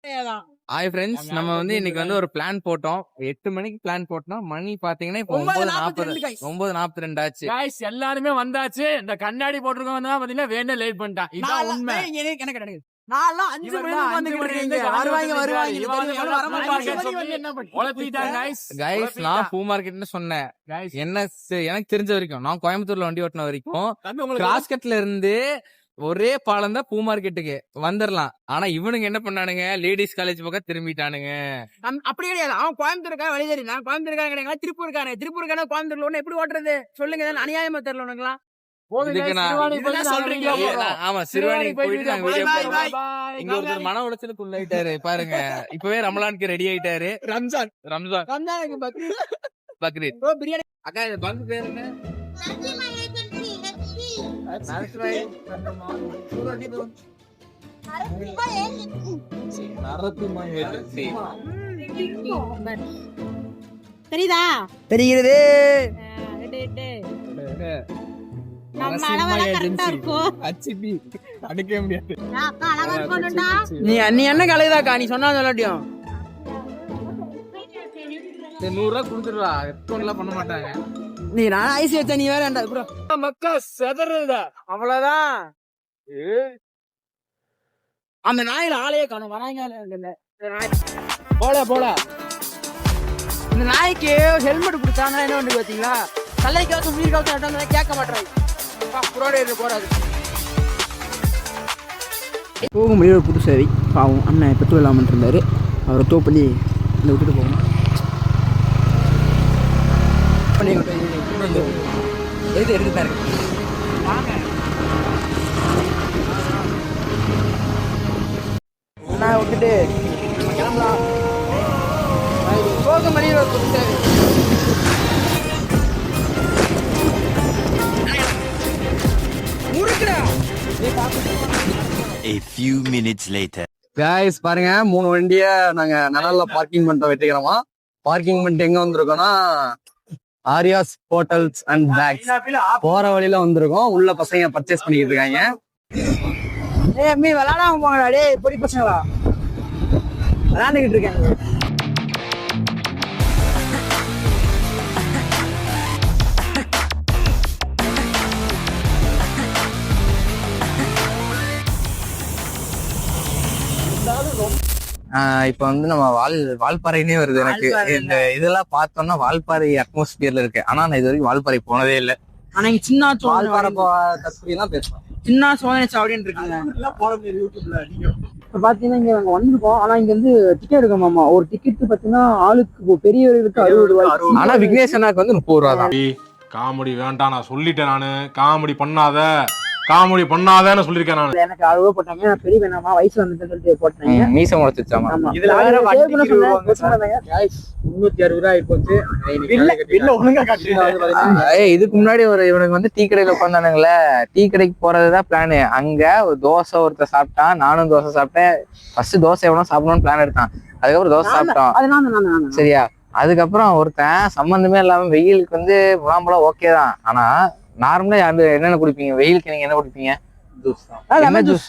Hi friends, நம்ம வந்து இன்னைக்கு வந்து ஒரு பிளான் போட்டோம். 8 மணிக்கு பிளான் போட்டோம். மணி பாத்தீங்கன்னா இப்போ 9:42 ஆச்சு. गाइस எல்லாருமே வந்தாச்சு. இந்த கண்ணாடி போட்டுருக்கவங்க தான் பாத்தீங்கன்னா வேணே லேட் பண்ணிட்டான். இதான் உண்மை. எனக்கு கிடையாது. நான்லாம் 5 மணிக்கு வந்துக்கிட்டு கைஸ் நான் பூ மார்க்கெட்னு சொன்னேன். எனக்கு தெரிஞ்ச வரைக்கும் நான் கோயம்புத்தூர்ல வண்டி ஓட்டின வரைக்கும் கிராஸ்கட்ல இருந்து ஒரே பாலம் தான் பூ மார்க்கெட்டுக்கு வந்துடலாம். ஆனா இவனுங்க என்ன பண்ணானுங்க, லேடிஸ் காலேஜ் பக்கம் திரும்பிட்டானுங்க. அப்படி கிடையாது. அவன் கோயம்புத்தூருக்கா வழி தெரியும். நான் கோயம்புத்தூருக்காக கிடையாது, திருப்பூருக்கான கோயம்புத்தூர்ல ஒண்ணு எப்படி ஓட்டுறது சொல்லுங்க. அநியாயமா தெரியல உனங்களா? ஆமா, சிறுவாணி போயிட்டு இங்க ஒருத்தர் மன உளைச்சலுக்கு உள்ளாயிட்டாரு பாருங்க. இப்பவே ரமலானுக்கு ரெடி ஆயிட்டாரு. ரம்ஜான் பக்ரீத் பிரியாணி. அக்கா இது பங்கு பேரு என்ன? தெரியுதா? தெரிகிறது. நீ என்ன கலைதாக்கா நீ சொன்னா சொல்லட்டியும் 100 ரூபா குடுத்துருவா. எல்லாம் பண்ண மாட்டாங்க. நீ நான் ஐசி வச்ச நீ வேற மக்கா செதறதா அவ்வளவுதான். அந்த நாயில ஆளையே காணும். வராங்க போல இந்த நாய்க்கு ஹெல்மெட் கொடுத்தாங்க. என்ன பண்ணி பாத்தீங்களா? தலைக்காச்சும் உயிர்காச்சும் கேட்க மாட்டேறாங்க. போறாது போக முடிய ஒரு புது சேவை. பாவம் அண்ணன் பெட்ரோல் இல்லாமல் இருந்தாரு. அவரை தோ பண்ணி இந்த விட்டுட்டு போகணும். எடுத்துட்டாரு. அண்ணா விட்டுட்டு கிளம்பலாம். போக முடிய ஒரு புது சேவை. A few minutes later. guys பாருங்க, 3 வண்டிய நாங்க நனல்ல பார்க்கிங் பண்ணிட்டோம் வெற்றிகரமா. பார்க்கிங் பண்ணிட்டு எங்க வந்திருக்கோம்னா ஆரியாஸ் ஹோட்டல்ஸ் அண்ட் பேக்ஸ் போற வழியில வந்திருக்கோம். உள்ள பசங்க பர்ச்சேஸ் பண்ணிக்கிட்டு இருக்காங்க. அம்மி விளையாடாம போங்கடா. டேய் பொடி பசங்களா விளையாண்டுக்கிட்டு இருக்காங்க. இப்ப வந்து நம்ம வால்பாறைனே வருது. எனக்கு இந்த இதெல்லாம் பார்த்தோம்னா வால்பாறை அட்மாஸ்பியர்ல இருக்கு. ஆனா நான் இது வரைக்கும் வால்பாறை போனதே இல்லை. ஆனா இங்க சின்ன வால்பாறை தான் பேசுவோம். சின்ன சோதனை சாவடின்னு இருக்காங்க. இப்ப பாத்தீங்கன்னா இங்க நாங்க வந்திருக்கோம். ஆனா இங்க வந்து டிக்கெட் எடுக்கணுமாமா. ஒரு டிக்கெட் பாத்தீங்கன்னா ஆளுக்கு பெரியவர்களுக்கு 60 ரூபாய். ஆனா விக்னேஷ் அண்ணாக்கு வந்து 30 ரூபா தான். காமெடி வேண்டாம், நான் சொல்லிட்டேன். நானு காமெடி பண்ணாதன்னு சொல்லிருக்கேன். நான் எனக்கு 60 ரூபாய் போட்டாங்க. நான் பெரிய வேணாமா வயசு வந்து சொல்லிட்டு போட்டாங்க. மீச முளைச்சிச்சாமா. இதுல வேற 360 ரூபாய் போச்சு. இதுக்கு முன்னாடி இவனுக்கு வந்து டீ கடையில உட்காந்தானுங்களே. டீ கடைக்கு போறதுதான் பிளானு. அங்க ஒரு தோசை ஒருத்தர் சாப்பிட்டான். நானும் தோசை சாப்பிட்டேன். ஃபர்ஸ்ட் தோசை எவ்வளவு சாப்பிடணும்னு பிளான் எடுத்தான். அதுக்கப்புறம் தோசை சாப்பிட்டோம். சரியா? அதுக்கப்புறம் ஒருத்தன் சம்பந்தமே இல்லாம வெயிலுக்கு வந்து முலாம்பழம் ஓகே தான். ஆனா நார்மலா என்னென்ன குடிப்பீங்க வெயிலுக்கு? நீங்க என்ன குடிப்பீங்க? என்ன ஜூஸ்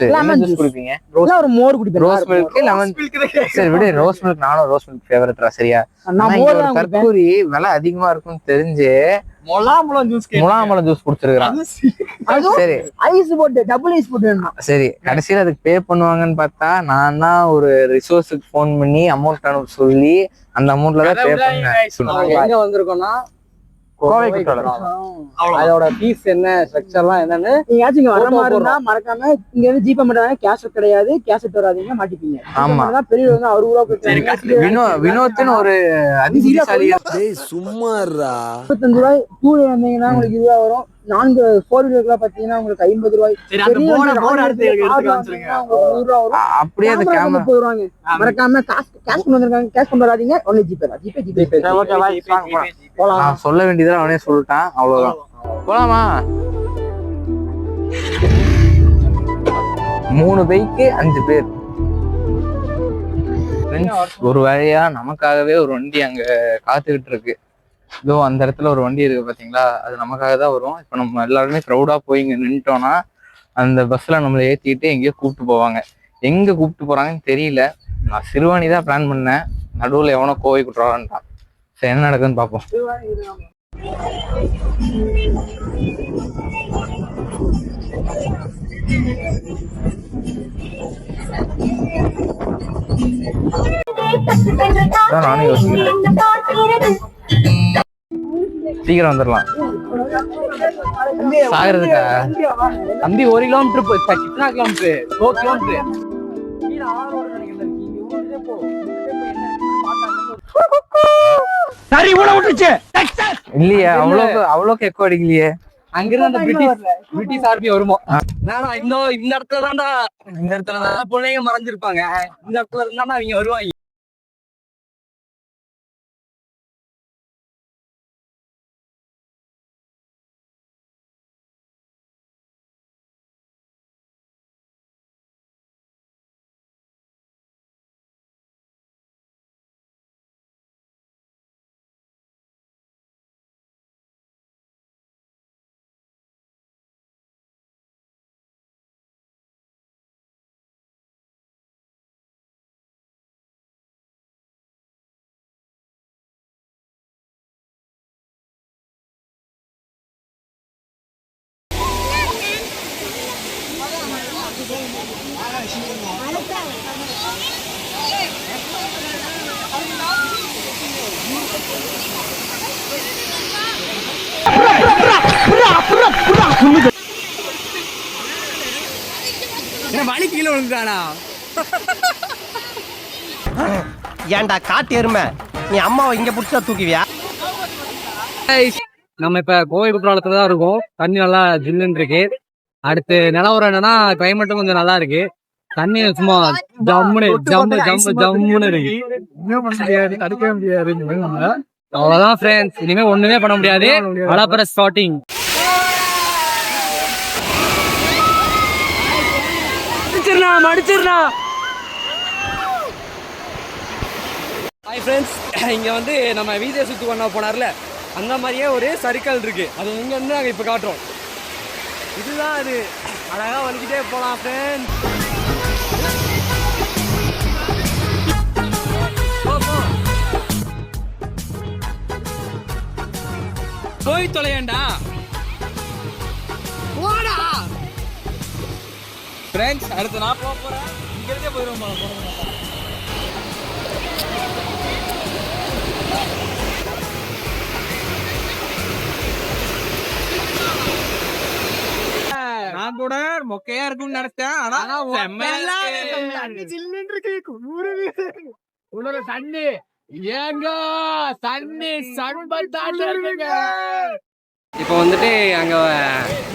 குடிப்பீங்க? ஒரு மோர் குடிப்பேன். Rose milk, lemon. சரி விடு, ரோஸ் மில்க். நானும் ரோஸ் மில்க் ஃபேவரட்ரா. சரியா? தர்பூரி விலை அதிகமா இருக்கும்னு தெரிஞ்சு முலாம்பழம் ஜூஸ் குடிச்சிருக்கான். சரி, ஐஸ் போட்டு டபுள் ஐஸ் போட்டு. சரி, கடைசியில அதுக்கு பே பண்ணுவாங்கன்னு பார்த்தா நான் தான் ஒரு ரிசோர்ஸுக்கு போன் பண்ணி அமௌண்ட் அனுப்ப சொல்லி அந்த அமௌண்ட்ல தான் பே பண்ணேன். எங்க வந்திருக்கோம்னா கோவை குற்றாலம். அதோட ஃபீஸ் என்ன, ஸ்ட்ரக்சர்லாம் என்னன்னு நீங்க வர மாதிரி இருந்தா மறக்காம இங்க இருந்து ஜிபே பண்ணுவாங்க. கேஷ் கிடையாது. கேஷ் வராதீங்க, மாட்டிப்பீங்க. ஆமா, பெரிய 60 ரூபா. வினோத்னு ஒரு அதிகாரி சும்மாறா 25 ரூபாய். டூ வந்தீங்கன்னா உங்களுக்கு 20 ரூபா வரும். 4 வீலர்லாம் பாத்தீங்கன்னா உங்களுக்கு 50 ரூபாய். அப்படியே அந்த கேமரா போடுவாங்க. மறக்காம கேஷ் கொண்டு வந்திருக்காங்க. கேஷ் கொண்டு வராதீங்க. Only GPay. நான் சொல்ல வேண்டியதெல்லாம் அவனே சொல்லிட்டான். அவ்வளவுதான். போலாமா? 3 பைக்கு 5 பேர். ஒரு வழியா நமக்காகவே ஒரு வண்டி அங்க காத்துக்கிட்டு இருக்கு. இதோ அந்த இடத்துல ஒரு வண்டி இருக்கு பாத்தீங்களா? அது நமக்காக தான் வரும். இப்ப நம்ம எல்லாருமே க்ரௌடா போய் இங்க நின்ட்டோம்னா அந்த பஸ்ல நம்மளை ஏத்திட்டு எங்கேயோ கூப்பிட்டு போவாங்க. எங்க கூப்பிட்டு போறாங்கன்னு தெரியல. நான் சிறுவாணி தான் பிளான் பண்ணேன், நடுவுல எவனோ கோவை குற்றாலன்ட்டான். சரி என்ன நடக்குதுன்னு பார்ப்போம். அதான் நானும் யோசிக்கிறேன், சீக்கிரம் வந்துடலாம். சாகிறதுக்கா தம்பி 1 கிலோமீட்டர் கிட்டனா கிலோமீட்டர் 4 கிலோமீட்டர் இல்லையே, அவ்வளோக்கு எக்கோ அடிக்கலையே. அங்கிருந்து அந்த பிரிட்டிஷ் ஆர்மி வருமோ? இன்னும் இந்த இடத்துல தான் பிள்ளைங்க மறைஞ்சிருப்பாங்க. இந்த இடத்துல இருந்தா அவங்க வருவாங்க. வழி கீழே விழுந்துட்டானா? ஏன்டா காட்டு எருமை, நீ அம்மாவை இங்க புடிச்சா தூக்குவியா? நம்ம இப்ப கோவை குற்றாலத்துல தான் இருக்கோம். தண்ணி நல்லா ஜில்லுன்னு இருக்கு. அடுத்து நிலவரம் என்னன்னா கிளைமேட்டும் கொஞ்சம் நல்லா இருக்கு. தண்ணி சும்மா ஜம்முன்னு இருக்கு. தடுக்க முடியாது. அவ்வளவுதான் ஃப்ரெண்ட்ஸ், இனிமே ஒண்ணுமே பண்ண முடியாது. அலப்பற ஸ்டார்டிங். ஹாய் ஃப்ரெண்ட்ஸ், இங்க வந்து நம்ம வீதியை சுத்தி பண்ண போனார்ல, அந்த மாதிரியே ஒரு சர்க்கிள் இருக்கு. அது இங்க இருந்து நாங்க இப்ப காட்டுறோம். இதுதான் அது. அழகா வந்துக்கிட்டே போலாம் ஃப்ரெண்ட்ஸ். போய் தொலையண்டா ஃப்ரெண்ட்ஸ். அடுத்து நான் போறேன். இங்க இருந்தே போயிருவோம். நான் கூட மொக்கையா இருக்கும்னு நினைச்சேன். ஆனா தண்ணி ஏங்க தண்ணி இப்போ வந்துட்டு அங்க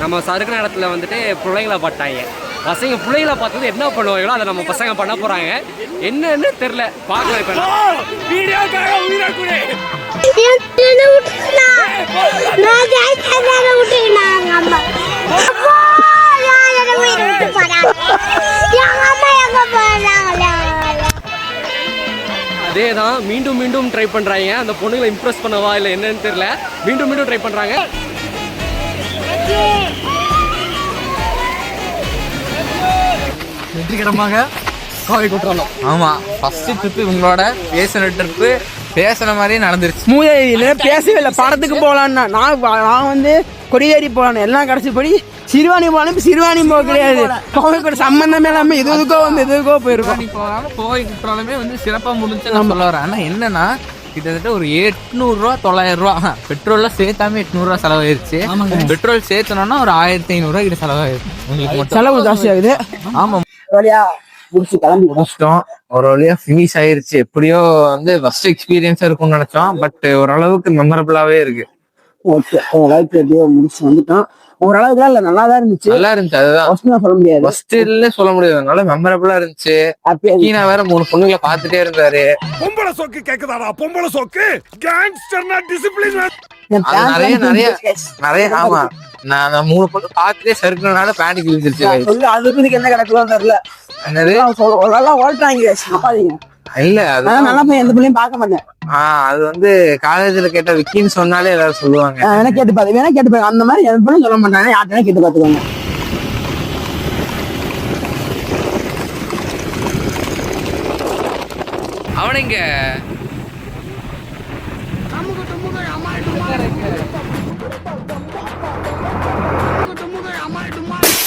நம்ம சறுக்கின இடத்துல வந்துட்டு பிள்ளைங்களை பார்த்தாங்க. பசங்க பிள்ளைகளை பார்த்தது என்ன பண்ணுவாங்களோ அதை நம்ம பசங்க பண்ண போறாங்க. என்னன்னு தெரியல, பார்க்கலாம். இப்ப வீடியோக்காக உயிரை கொடு. அதேதான் மீண்டும் மீண்டும் ட்ரை பண்றாங்க. அந்த பொண்ணுங்களை இம்ப்ரெஸ் பண்ணவா இல்லை என்னன்னு தெரியல, மீண்டும் மீண்டும் ட்ரை பண்றாங்க. வெற்றிகரமாக கோவை குற்றாலம். ஆமா, ஃபர்ஸ்ட் ட்ரிப் இவங்களோட பேசின ட்ரிப்பு பேசுன மாதிரியே நடந்துருச்சு. மூதையில பேசவே இல்லை. படத்துக்கு போகலான்னா நான் வந்து கொடியேறி போகலான்னு எல்லாம் கடைசிப்படி சிறுவாணி போகலாம். சிறுவாணி போக கிடையாது, கோவை கூட சம்பந்தமே இல்லாம எதுக்கோ போயிருக்கோம். கோவை குற்றாலமே வந்து சிறப்பா முடிஞ்சு நான் சொல்ல வரேன். ஆனா என்னன்னா கிட்டத்தட்ட ஒரு 800 ரூபா 900 ரூபா பெட்ரோல்ல சேர்த்தாம 800 ரூபா செலவாயிருச்சு. பெட்ரோல் சேர்த்தனோம்னா ஒரு 1500 ரூபாய் கிட்ட செலவாயிருச்சு. உங்களுக்கு செலவு ஜாஸ்தி ஆகுது. ஆமா, வழியா முடிச்சு கிளம்பி முடிச்சிட்டோம். ஒரு வழியா ஃபினிஷ் ஆயிருச்சு. எப்படியோ வந்து ஃபர்ஸ்ட் எக்ஸ்பீரியன்ஸா இருக்கும்னு நினைச்சோம். பட் ஓரளவுக்கு மெமரபிளாவே இருக்கு. ஓகே, ஓரளவுக்கு எப்படியோ முடிச்சு வந்துட்டோம். ஓரளவுக்கு இல்ல, நல்லா தான் இருந்துச்சு. நல்லா இருந்துச்சு. அதுதான் சொல்ல முடியாது, ஃபர்ஸ்ட்ல சொல்ல முடியாது. அதனால மெமரபிளா இருந்துச்சு. கீனா வேற 3 பொண்ணுங்களை பாத்துட்டே இருந்தாரு. பொம்பளை சோக்கு கேக்குதாடா? பொம்பளை சோக்கு கேங்ஸ்டர்னா டிசிப்ளின். நிறைய ஆமா, நான் 3 பொண்ணு பாத்துட்டே சறுக்குனால பேனிக் விழுந்துருச்சு. அதுக்கு என்ன கிடக்குதான் தெரியல. என்னது ஓட்டாங்க இல்ல, அதான் நல்லா போய் எந்த பிள்ளையும் பார்க்க மாட்டேன். அது வந்து காலேஜ்ல கேட்ட விக்கின்னு சொன்னாலே எல்லாரும் சொல்லுவாங்க. வேணா கேட்டு பாரு. அந்த மாதிரி எந்த பிள்ளையும் சொல்ல மாட்டாங்க. யார்ட்டா கேட்டு பாத்துக்கோங்க. அவனுங்க